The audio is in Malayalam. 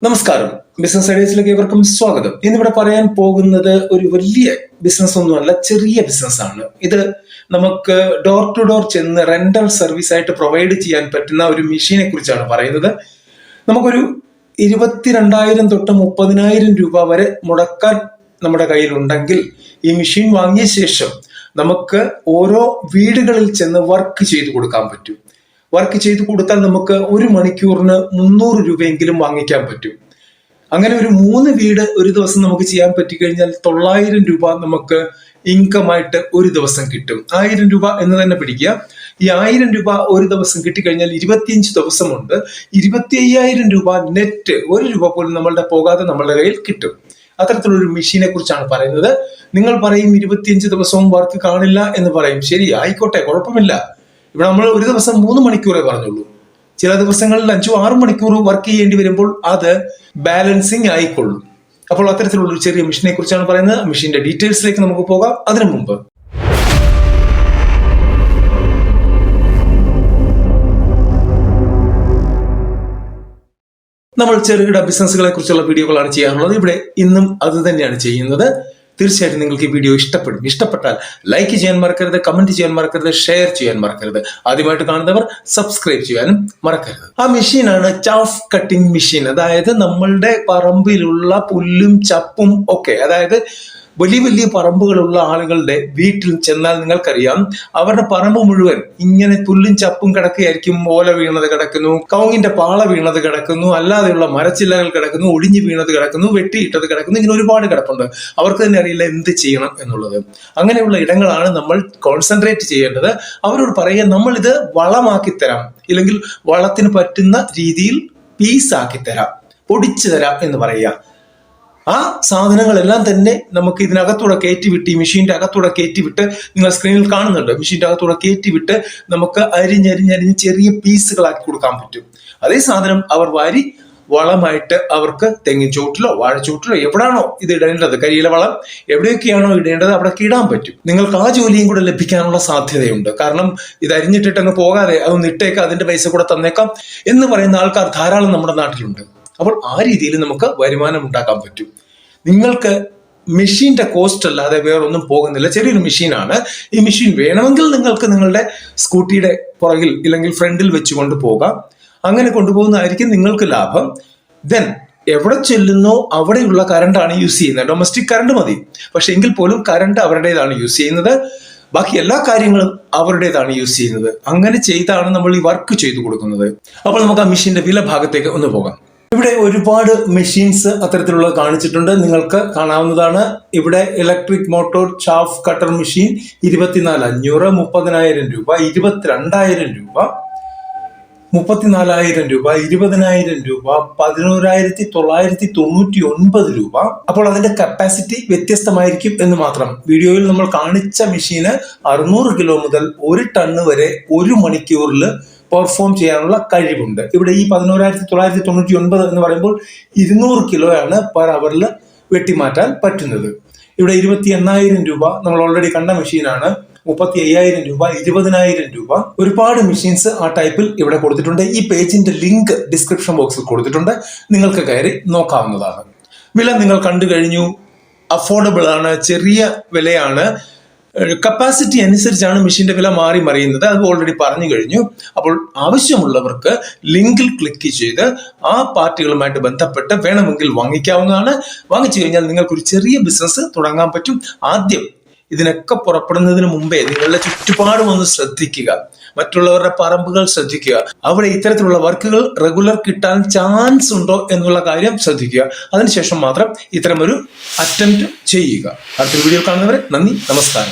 നമസ്കാരം, ബിസിനസ് ഐഡിയസിലേക്ക് ഏവർക്കും സ്വാഗതം. ഇന്നിവിടെ പറയാൻ പോകുന്നത് ഒരു വലിയ ബിസിനസ് ഒന്നുമല്ല, ചെറിയ ബിസിനസ് ആണ്. ഇത് നമുക്ക് ഡോർ ടു ഡോർ ചെന്ന് റെന്റൽ സർവീസ് ആയിട്ട് പ്രൊവൈഡ് ചെയ്യാൻ പറ്റുന്ന ഒരു മെഷീനെ കുറിച്ചാണ് പറയുന്നത്. നമുക്കൊരു 22,000 തൊട്ട് 30,000 രൂപ വരെ മുടക്കാൻ നമ്മുടെ കയ്യിലുണ്ടെങ്കിൽ ഈ മെഷീൻ വാങ്ങിയ ശേഷം നമുക്ക് ഓരോ വീടുകളിൽ ചെന്ന് വർക്ക് ചെയ്ത് കൊടുക്കാൻ പറ്റും. വർക്ക് ചെയ്ത് കൊടുത്താൽ നമുക്ക് ഒരു മണിക്കൂറിന് 300 രൂപയെങ്കിലും വാങ്ങിക്കാൻ പറ്റും. അങ്ങനെ ഒരു 3 വീട് ഒരു ദിവസം നമുക്ക് ചെയ്യാൻ പറ്റിക്കഴിഞ്ഞാൽ 900 രൂപ നമുക്ക് ഇൻകം ആയിട്ട് ഒരു ദിവസം കിട്ടും. 1000 രൂപ എന്ന് തന്നെ പിടിക്കുക. ഈ 1000 രൂപ ഒരു ദിവസം കിട്ടിക്കഴിഞ്ഞാൽ 25 ദിവസമുണ്ട്. 25,000 രൂപ നെറ്റ്, 1 രൂപ പോലും നമ്മളുടെ പോകാതെ നമ്മളുടെ കയ്യിൽ കിട്ടും. അത്തരത്തിലൊരു മെഷീനെ കുറിച്ചാണ് പറയുന്നത്. നിങ്ങൾ പറയും 25 ദിവസവും വർക്ക് കാണില്ല എന്ന് പറയും. ശരി, ആയിക്കോട്ടെ, കുഴപ്പമില്ല. ഇവിടെ നമ്മൾ ഒരു ദിവസം 3 മണിക്കൂറേ പറഞ്ഞുള്ളൂ. ചില ദിവസങ്ങളിൽ 5-6 മണിക്കൂർ വർക്ക് ചെയ്യേണ്ടി വരുമ്പോൾ അത് ബാലൻസിങ് ആയിക്കൊള്ളും. അപ്പോൾ അത്തരത്തിലുള്ള ഒരു ചെറിയ മെഷീനെ കുറിച്ചാണ് പറയുന്നത്. മെഷീന്റെ ഡീറ്റെയിൽസിലേക്ക് നമുക്ക് പോകാം. അതിനു മുമ്പ് നമ്മൾ ചെറുകിട ബിസിനസ്സുകളെ കുറിച്ചുള്ള വീഡിയോകളാണ് ചെയ്യാറുള്ളത്. ഇവിടെ ഇന്നും അത് തന്നെയാണ് ചെയ്യുന്നത്. തീർച്ചയായിട്ടും നിങ്ങൾക്ക് ഈ വീഡിയോ ഇഷ്ടപ്പെടും. ഇഷ്ടപ്പെട്ടാൽ ലൈക്ക് ചെയ്യാൻ മറക്കരുത്, കമന്റ് ചെയ്യാൻ മറക്കരുത്, ഷെയർ ചെയ്യാൻ മറക്കരുത്. ആദ്യമായിട്ട് കാണുന്നവർ സബ്സ്ക്രൈബ് ചെയ്യാനും മറക്കരുത്. ആ മെഷീനാണ് ചാഫ് കട്ടിംഗ് മെഷീൻ. അതായത് നമ്മളുടെ പറമ്പിലുള്ള പുല്ലും ചപ്പും ഒക്കെ, അതായത് വലിയ വലിയ പറമ്പുകളുള്ള ആളുകളുടെ വീട്ടിൽ ചെന്നാൽ നിങ്ങൾക്കറിയാം, അവരുടെ പറമ്പ് മുഴുവൻ ഇങ്ങനെ പുല്ലും ചപ്പും കിടക്കുകയായിരിക്കും. ഓല വീണത് കിടക്കുന്നു, കവുങ്ങിന്റെ പാള വീണത് കിടക്കുന്നു, അല്ലാതെയുള്ള മരച്ചില്ലകൾ കിടക്കുന്നു, ഒടിഞ്ഞു വീണത് കിടക്കുന്നു, വെട്ടിയിട്ടത് കിടക്കുന്നു. ഇങ്ങനെ ഒരുപാട് കിടപ്പുണ്ട്. അവർക്ക് തന്നെ അറിയില്ല എന്ത് ചെയ്യണം എന്നുള്ളത്. അങ്ങനെയുള്ള ഇടങ്ങളാണ് നമ്മൾ കോൺസെൻട്രേറ്റ് ചെയ്യേണ്ടത്. അവരോട് പറയുക, നമ്മൾ ഇത് വളമാക്കി തരാം, ഇല്ലെങ്കിൽ വളത്തിന് പറ്റുന്ന രീതിയിൽ പീസാക്കി തരാം, പൊടിച്ചു തരാം എന്ന് പറയുക. ആ സാധനങ്ങളെല്ലാം തന്നെ നമുക്ക് ഇതിനകത്തൂടെ കയറ്റിവിട്ട്, ഈ മെഷീന്റെ അകത്തൂടെ കയറ്റിവിട്ട്, നിങ്ങൾ സ്ക്രീനിൽ കാണുന്നുണ്ട്, മെഷീന്റെ അകത്തൂടെ കയറ്റിവിട്ട് നമുക്ക് അരിഞ്ഞരിഞ്ഞരിഞ്ഞ് ചെറിയ പീസുകളാക്കി കൊടുക്കാൻ പറ്റും. അതേ സാധനം അവർ വാരി വളമായിട്ട് അവർക്ക് തെങ്ങിൻ ചോട്ടിലോ വാഴച്ചോട്ടിലോ എവിടാണോ ഇത് ഇടേണ്ടത്, കരിയില വളം എവിടെയൊക്കെയാണോ ഇടേണ്ടത് അവിടേക്ക് ഇടാൻ പറ്റും. നിങ്ങൾക്ക് ആ ജോലിയും കൂടെ ലഭിക്കാനുള്ള സാധ്യതയുണ്ട്. കാരണം ഇത് അരിഞ്ഞിട്ടിട്ട് അങ്ങ് പോകാതെ അതൊന്ന് ഇട്ടേക്കാം, അതിന്റെ പൈസ കൂടെ തന്നേക്കാം എന്ന് പറയുന്ന ആൾക്കാർ ധാരാളം നമ്മുടെ നാട്ടിലുണ്ട്. അപ്പോൾ ആ രീതിയിൽ നമുക്ക് വരുമാനം ഉണ്ടാക്കാൻ പറ്റും. നിങ്ങൾക്ക് മെഷീന്റെ കോസ്റ്റ് അല്ലാതെ വേറൊന്നും പോകുന്നില്ല. ചെറിയൊരു മെഷീനാണ്. ഈ മെഷീൻ വേണമെങ്കിൽ നിങ്ങൾക്ക് നിങ്ങളുടെ സ്കൂട്ടിയുടെ പുറകിൽ ഇല്ലെങ്കിൽ ഫ്രണ്ടിൽ വെച്ചുകൊണ്ട് പോകാം. അങ്ങനെ കൊണ്ടുപോകുന്നതായിരിക്കും നിങ്ങൾക്ക് ലാഭം. ദെൻ എവിടെ ചെല്ലുന്നോ അവിടെയുള്ള കറണ്ടാണ് യൂസ് ചെയ്യുന്നത്. ഡൊമസ്റ്റിക് കറണ്ട് മതി. പക്ഷെ എങ്കിൽ പോലും കറണ്ട് അവരുടേതാണ് യൂസ് ചെയ്യുന്നത്. ബാക്കി എല്ലാ കാര്യങ്ങളും അവരുടേതാണ് യൂസ് ചെയ്യുന്നത്. അങ്ങനെ ചെയ്താണ് നമ്മൾ ഈ വർക്ക് ചെയ്തു കൊടുക്കുന്നത്. അപ്പോൾ നമുക്ക് ആ മെഷീന്റെ വില ഭാഗത്തേക്ക് ഒന്ന് പോകാം. ഇവിടെ ഒരുപാട് മെഷീൻസ് അത്തരത്തിലുള്ള കാണിച്ചിട്ടുണ്ട്, നിങ്ങൾക്ക് കാണാവുന്നതാണ്. ഇവിടെ electric motor chaff cutter machine 24,500, 30,000 രൂപ, 22,000 രൂപ, 34,000 രൂപ, 20,000 രൂപ, 11,999 രൂപ. അപ്പോൾ അതിന്റെ കപ്പാസിറ്റി വ്യത്യസ്തമായിരിക്കും എന്ന് മാത്രം. വീഡിയോയിൽ നമ്മൾ കാണിച്ച മെഷീന് 600 കിലോ മുതൽ 1 ടണ്ണ് വരെ 1 മണിക്കൂറിൽ പെർഫോം ചെയ്യാനുള്ള കഴിവുണ്ട്. ഇവിടെ ഈ 11,999 എന്ന് പറയുമ്പോൾ 200 കിലോയാണ് പെർ അവറിൽ വെട്ടിമാറ്റാൻ പറ്റുന്നത്. ഇവിടെ 28,000 രൂപ നമ്മൾ ഓൾറെഡി കണ്ട മെഷീനാണ്. 35,000 രൂപ, 20,000 രൂപ. ഒരുപാട് മെഷീൻസ് ആ ടൈപ്പിൽ ഇവിടെ കൊടുത്തിട്ടുണ്ട്. ഈ പേജിന്റെ ലിങ്ക് ഡിസ്ക്രിപ്ഷൻ ബോക്സിൽ കൊടുത്തിട്ടുണ്ട്, നിങ്ങൾക്ക് കയറി നോക്കാവുന്നതാണ്. വില നിങ്ങൾ കണ്ടു കഴിഞ്ഞു. അഫോർഡബിൾ ആണ്, ചെറിയ വിലയാണ്. കപ്പാസിറ്റി അനുസരിച്ചാണ് മെഷീന്റെ വില മാറി മറിയുന്നത്. അത് ഓൾറെഡി പറഞ്ഞു കഴിഞ്ഞു. അപ്പോൾ ആവശ്യമുള്ളവർക്ക് ലിങ്കിൽ ക്ലിക്ക് ചെയ്ത് ആ പാർട്ടികളുമായിട്ട് ബന്ധപ്പെട്ട് വേണമെങ്കിൽ വാങ്ങിക്കാവുന്നതാണ്. വാങ്ങിച്ചു കഴിഞ്ഞാൽ നിങ്ങൾക്കൊരു ചെറിയ ബിസിനസ് തുടങ്ങാൻ പറ്റും. ആദ്യം ഇതിനൊക്കെ പുറപ്പെടുന്നതിന് മുമ്പേ നിങ്ങളുടെ ചുറ്റുപാടും ഒന്ന് ശ്രദ്ധിക്കുക, മറ്റുള്ളവരുടെ പറമ്പുകൾ ശ്രദ്ധിക്കുക, അവിടെ ഇത്തരത്തിലുള്ള വർക്കുകൾ റെഗുലർ കിട്ടാൻ ചാൻസ് ഉണ്ടോ എന്നുള്ള കാര്യം ശ്രദ്ധിക്കുക. അതിനുശേഷം മാത്രം ഇത്തരമൊരു അറ്റംപ്റ്റ് ചെയ്യുക. അടുത്തൊരു വീഡിയോ കാണുന്നവരെ നന്ദി, നമസ്കാരം.